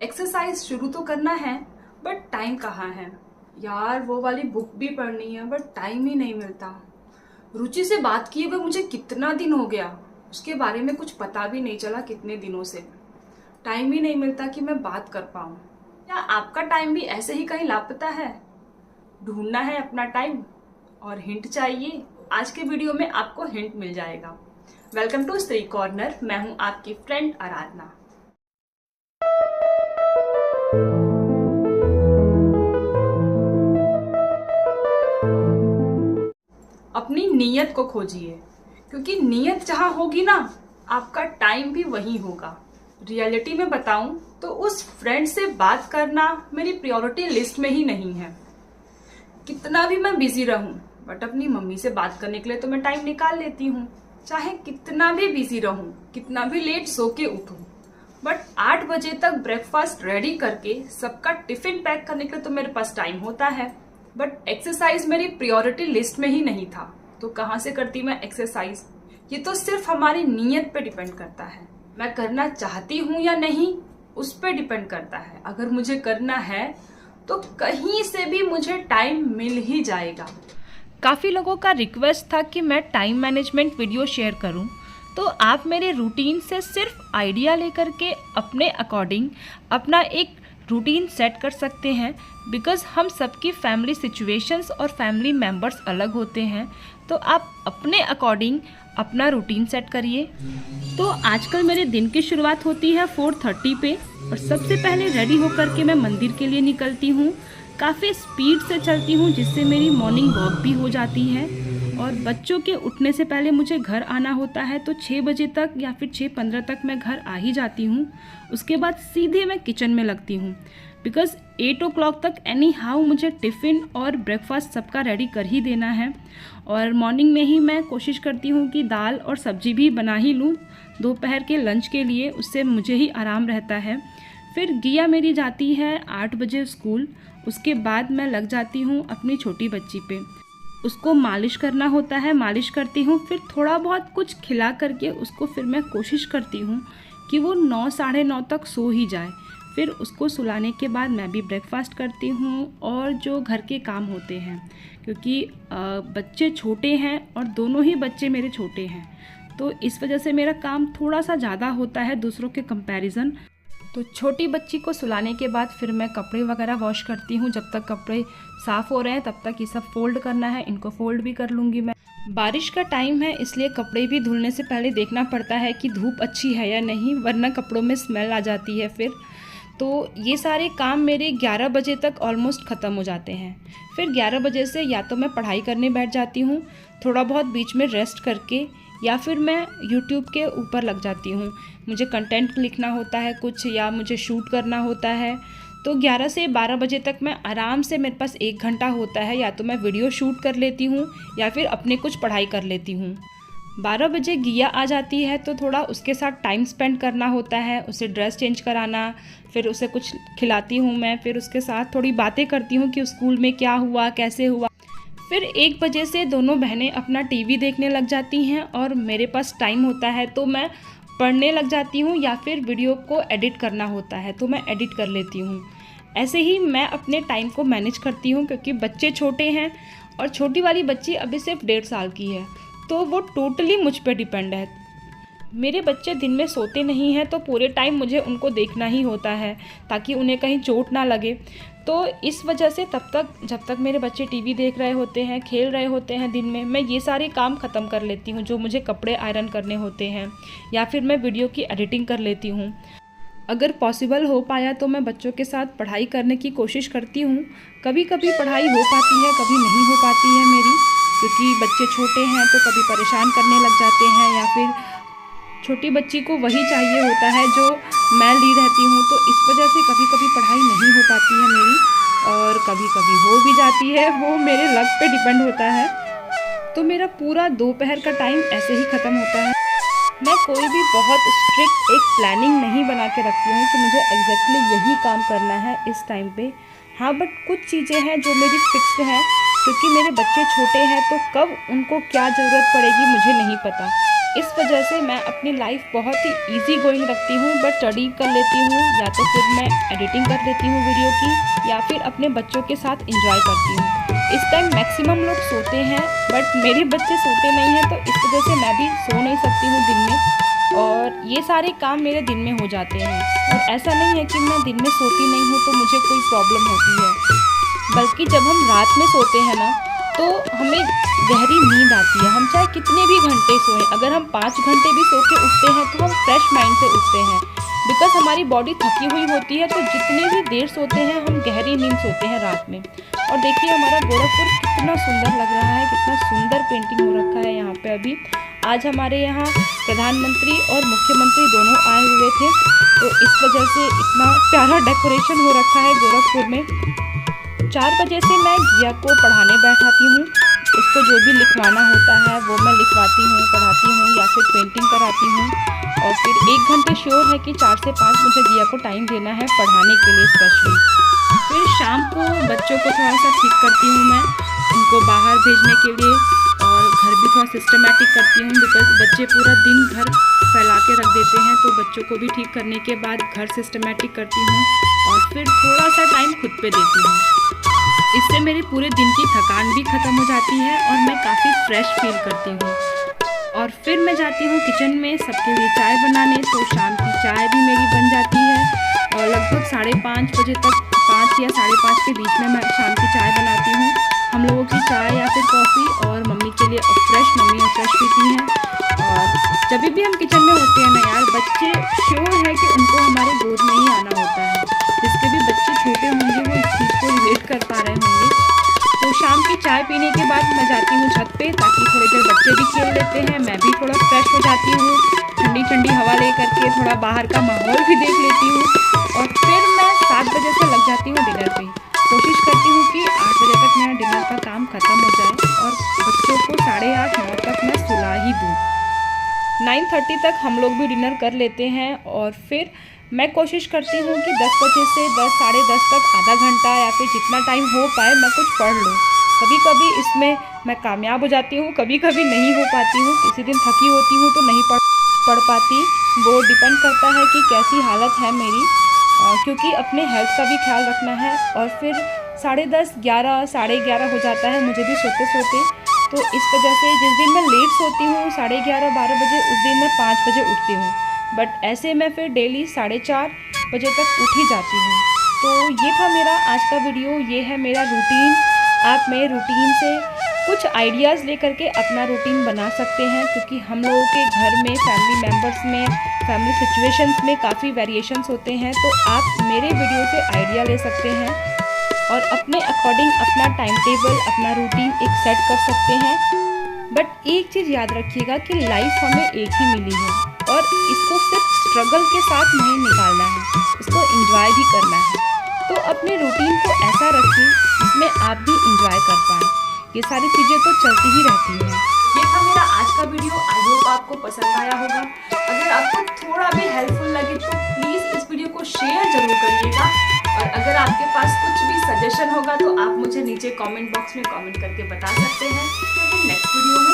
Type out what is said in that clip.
Exercise शुरू तो करना है बट टाइम कहाँ है यार। वो वाली बुक भी पढ़नी है बट टाइम ही नहीं मिलता। रुचि से बात किए हुए मुझे कितना दिन हो गया, उसके बारे में कुछ पता भी नहीं चला कितने दिनों से। टाइम ही नहीं मिलता कि मैं बात कर पाऊँ। क्या आपका टाइम भी ऐसे ही कहीं लापता है? ढूंढना है अपना टाइम और हिंट चाहिए? आज के वीडियो में आपको हिंट मिल जाएगा। वेलकम टू स्त्री कॉर्नर। मैं हूं आपकी फ्रेंड आराधना। अपनी नीयत को खोजिए, क्योंकि नीयत जहां होगी ना, आपका टाइम भी वहीं होगा। रियलिटी में बताऊं तो उस फ्रेंड से बात करना मेरी प्रायोरिटी लिस्ट में ही नहीं है। कितना भी मैं बिजी रहूं बट अपनी मम्मी से बात करने के लिए तो मैं टाइम निकाल लेती हूँ। चाहे कितना भी बिजी रहूं, कितना भी लेट सो के उठूं, बट 8 बजे तक ब्रेकफास्ट रेडी करके सबका टिफिन पैक करने के लिए तो मेरे पास टाइम होता है। बट एक्सरसाइज मेरी प्रायोरिटी लिस्ट में ही नहीं था, तो कहाँ से करती मैं एक्सरसाइज? ये तो सिर्फ हमारी नीयत पे डिपेंड करता है। मैं करना चाहती हूँ या नहीं, उस पे डिपेंड करता है। अगर मुझे करना है तो कहीं से भी मुझे टाइम मिल ही जाएगा। काफ़ी लोगों का रिक्वेस्ट था कि मैं टाइम मैनेजमेंट वीडियो शेयर करूं, तो आप मेरे रूटीन से सिर्फ आइडिया लेकर के अपने अकॉर्डिंग अपना एक रूटीन सेट कर सकते हैं। बिकॉज़ हम सबकी फैमिली सिचुएशंस और फैमिली मेम्बर्स अलग होते हैं, तो आप अपने अकॉर्डिंग अपना रूटीन सेट करिए। तो आजकल मेरे दिन की शुरुआत होती है 4:30 पे, और सबसे पहले रेडी होकर के मैं मंदिर के लिए निकलती हूँ। काफ़ी स्पीड से चलती हूँ, जिससे मेरी मॉर्निंग वॉक भी हो जाती है। और बच्चों के उठने से पहले मुझे घर आना होता है, तो 6 बजे तक या फिर 6:15 तक मैं घर आ ही जाती हूँ। उसके बाद सीधे मैं किचन में लगती हूँ, बिकॉज़ 8 o'clock तक एनी हाउ मुझे टिफ़िन और ब्रेकफास्ट सबका रेडी कर ही देना है। और मॉर्निंग में ही मैं कोशिश करती हूँ कि दाल और सब्जी भी बना ही लूँ दोपहर के लंच के लिए, उससे मुझे ही आराम रहता है। फिर गिया मेरी जाती है 8 बजे स्कूल। उसके बाद मैं लग जाती हूँ अपनी छोटी बच्ची पे। उसको मालिश करना होता है, मालिश करती हूँ। फिर थोड़ा बहुत कुछ खिला करके उसको फिर मैं कोशिश करती हूँ कि वो 9 साढ़े 9 तक सो ही जाए। फिर उसको सुलाने के बाद मैं भी ब्रेकफास्ट करती हूँ और जो घर के काम होते हैं, क्योंकि बच्चे छोटे हैं और दोनों ही बच्चे मेरे छोटे हैं, तो इस वजह से मेरा काम थोड़ा सा ज़्यादा होता है दूसरों के कंपैरिजन। तो छोटी बच्ची को सुलाने के बाद फिर मैं कपड़े वगैरह वॉश करती हूँ। जब तक कपड़े साफ़ हो रहे हैं तब तक ये सब फोल्ड करना है, इनको फोल्ड भी कर लूँगी मैं। बारिश का टाइम है, इसलिए कपड़े भी धुलने से पहले देखना पड़ता है कि धूप अच्छी है या नहीं, वरना कपड़ों में स्मेल आ जाती है फिर। तो ये सारे काम मेरे 11 बजे तक ऑलमोस्ट ख़त्म हो जाते हैं। फिर 11 बजे से या तो मैं पढ़ाई करने बैठ जाती हूँ, थोड़ा बहुत बीच में रेस्ट करके, या फिर मैं यूट्यूब के ऊपर लग जाती हूँ। मुझे कंटेंट लिखना होता है कुछ, या मुझे शूट करना होता है। तो 11 से 12 बजे तक मैं आराम से, मेरे पास 1 घंटा होता है, या तो मैं वीडियो शूट कर लेती हूँ या फिर अपने कुछ पढ़ाई कर लेती हूँ। 12 बजे गिया आ जाती है, तो थोड़ा उसके साथ टाइम स्पेंड करना होता है, उसे ड्रेस चेंज कराना, फिर उसे कुछ खिलाती हूँ मैं, फिर उसके साथ थोड़ी बातें करती हूँ कि स्कूल में क्या हुआ, कैसे हुआ। फिर 1 बजे से दोनों बहनें अपना टीवी देखने लग जाती हैं और मेरे पास टाइम होता है तो मैं पढ़ने लग जाती हूँ, या फिर वीडियो को एडिट करना होता है तो मैं एडिट कर लेती हूँ। ऐसे ही मैं अपने टाइम को मैनेज करती हूँ, क्योंकि बच्चे छोटे हैं और छोटी वाली बच्ची अभी सिर्फ 1.5 साल की है, तो वो टोटली मुझ पर डिपेंड है। मेरे बच्चे दिन में सोते नहीं हैं, तो पूरे टाइम मुझे उनको देखना ही होता है ताकि उन्हें कहीं चोट ना लगे। तो इस वजह से तब तक, जब तक मेरे बच्चे टीवी देख रहे होते हैं, खेल रहे होते हैं दिन में, मैं ये सारे काम ख़त्म कर लेती हूँ। जो मुझे कपड़े आयरन करने होते हैं, या फिर मैं वीडियो की एडिटिंग कर लेती हूँ। अगर पॉसिबल हो पाया तो मैं बच्चों के साथ पढ़ाई करने की कोशिश करती हूँ। कभी कभी पढ़ाई हो पाती है, कभी नहीं हो पाती है मेरी, क्योंकि बच्चे छोटे हैं तो कभी परेशान करने लग जाते हैं, या फिर छोटी बच्ची को वही चाहिए होता है जो मैं ली रहती हूँ। तो इस वजह से कभी कभी पढ़ाई नहीं हो पाती है मेरी, और कभी कभी हो भी जाती है, वो मेरे लक पे डिपेंड होता है। तो मेरा पूरा दोपहर का टाइम ऐसे ही ख़त्म होता है। मैं कोई भी बहुत स्ट्रिक्ट एक प्लानिंग नहीं बना के रखती हूँ कि मुझे एग्जैक्टली यही काम करना है इस टाइम पे। हाँ, बट कुछ चीज़ें हैं जो मेरी फिक्स्ड हैं, क्योंकि मेरे बच्चे छोटे हैं तो कब उनको क्या ज़रूरत पड़ेगी मुझे नहीं पता। इस वजह से मैं अपनी लाइफ बहुत ही इजी गोइंग रखती हूँ, बट स्टडी कर लेती हूँ या तो फिर मैं एडिटिंग कर लेती हूँ वीडियो की, या फिर अपने बच्चों के साथ इंजॉय करती हूँ। इस टाइम मैक्सिमम लोग सोते हैं, बट मेरे बच्चे सोते नहीं हैं, तो इस वजह से मैं भी सो नहीं सकती हूँ दिन में, और ये सारे काम मेरे दिन में हो जाते हैं। और ऐसा नहीं है कि मैं दिन में सोती नहीं हूँ तो मुझे कोई प्रॉब्लम होती है, बल्कि जब हम रात में सोते हैं ना तो हमें गहरी नींद आती है। हम चाहे कितने भी घंटे सोएं, अगर हम 5 घंटे भी सो के उठते हैं तो हम फ्रेश माइंड से उठते हैं, बिकॉज हमारी बॉडी थकी हुई होती है। तो जितने भी देर सोते हैं हम गहरी नींद सोते हैं रात में। और देखिए हमारा गोरखपुर कितना सुंदर लग रहा है, कितना सुंदर पेंटिंग हो रखा है यहाँ पे। अभी आज हमारे यहाँ प्रधानमंत्री और मुख्यमंत्री दोनों आए हुए थे, तो इस वजह से इतना प्यारा डेकोरेशन हो रखा है गोरखपुर में। 4 बजे से मैं घिया को पढ़ाने बैठाती हूँ, उसको जो भी लिखवाना होता है वो मैं लिखवाती हूँ, पढ़ाती हूँ या फिर पेंटिंग कराती हूँ। और फिर 1 घंटे श्योर है कि 4 से 5 मुझे घिया को टाइम देना है पढ़ाने के लिए स्पेशली। फिर शाम को बच्चों को थोड़ा सा ठीक करती हूँ मैं, उनको बाहर भेजने के लिए, और घर भी थोड़ा सिस्टमेटिक करती हूँ, बिकॉज बच्चे पूरा दिन घर फैला के रख देते हैं। तो बच्चों को भी ठीक करने के बाद घर सिस्टमेटिक करती हूँ, और फिर थोड़ा सा टाइम खुद पे देती हूँ। इससे मेरे पूरे दिन की थकान भी ख़त्म हो जाती है और मैं काफ़ी फ्रेश फील करती हूँ। और फिर मैं जाती हूँ किचन में सबके लिए चाय बनाने, तो शाम की चाय भी मेरी बन जाती है, और लगभग 5:30 बजे तक, 5 या 5:30 के बीच में मैं शाम की चाय बनाती हूँ। हम लोगों की चाय या फिर कॉफ़ी, और मम्मी के लिए फ्रेश, मम्मी और फ्रेश पीती हैं। और जब भी हम किचन में होते हैं ना यार, बच्चे श्योर है कि उनको हमारे गोद में ही आना होता है। जिसके भी बच्चे छोटे होंगे वो इस चीज़ को रिलेट कर पा रहे होंगे। तो शाम की चाय पीने के बाद मैं जाती हूँ छत पे, ताकि थोड़ी देर बच्चे भी खेल लेते हैं, मैं भी थोड़ा फ्रेश हो जाती हूँ, ठंडी ठंडी हवा ले करके थोड़ा बाहर का माहौल भी देख लेती हूँ। और फिर मैं 7 बजे से लग जाती हूँ डिनर पे। कोशिश करती हूँ कि 8 बजे तक मेरा डिनर का काम ख़त्म हो जाए, और बच्चों को 8:30 9 तक मैं सुला ही दूँ। 9:30 तक हम लोग भी डिनर कर लेते हैं, और फिर मैं कोशिश करती हूँ कि 10 बजे से 10 साढ़े 10 तक आधा घंटा या फिर जितना टाइम हो पाए मैं कुछ पढ़ लूँ। कभी कभी इसमें मैं कामयाब हो जाती हूँ, कभी कभी नहीं हो पाती हूँ। किसी दिन थकी होती हूँ तो नहीं पढ़ पाती, वो डिपेंड करता है कि कैसी हालत है मेरी, क्योंकि अपने हेल्थ का भी ख्याल रखना है। और फिर 10:30 11 11:30 हो जाता है मुझे भी सोते सोते। तो इस वजह से जिस दिन मैं लेट सोती हूँ 11:30 12 बजे, उस दिन मैं 5 बजे उठती हूँ, बट ऐसे मैं फिर डेली 4:30 बजे तक उठ ही जाती हूँ। तो ये था मेरा आज का वीडियो, ये है मेरा रूटीन। आप मेरे रूटीन से कुछ आइडियाज़ लेकर के अपना रूटीन बना सकते हैं, क्योंकि हम लोगों के घर में फैमिली मेम्बर्स में, फैमिली सिचुएशंस में काफ़ी वेरिएशंस होते हैं। तो आप मेरे वीडियो से आइडिया ले सकते हैं और अपने अकॉर्डिंग अपना टाइम टेबल, अपना रूटीन एक सेट कर सकते हैं। बट एक चीज़ याद रखिएगा कि लाइफ हमें एक ही मिली है, और इसको सिर्फ स्ट्रगल के साथ नहीं निकालना है, इसको एंजॉय भी करना है। तो अपने रूटीन को ऐसा रखिए जिसमें आप भी एंजॉय कर पाएँ। ये सारी चीज़ें तो चलती ही रहती हैं। ये था मेरा आज का वीडियो। आई होप आपको पसंद आया होगा। अगर आपको थोड़ा भी हेल्पफुल लगे तो प्लीज़ इस वीडियो को शेयर जरूर करिएगा, और अगर आपके पास कुछ भी सजेशन होगा तो आप मुझे नीचे कमेंट बॉक्स में कमेंट करके बता सकते हैं। तो नेक्स्ट वीडियो में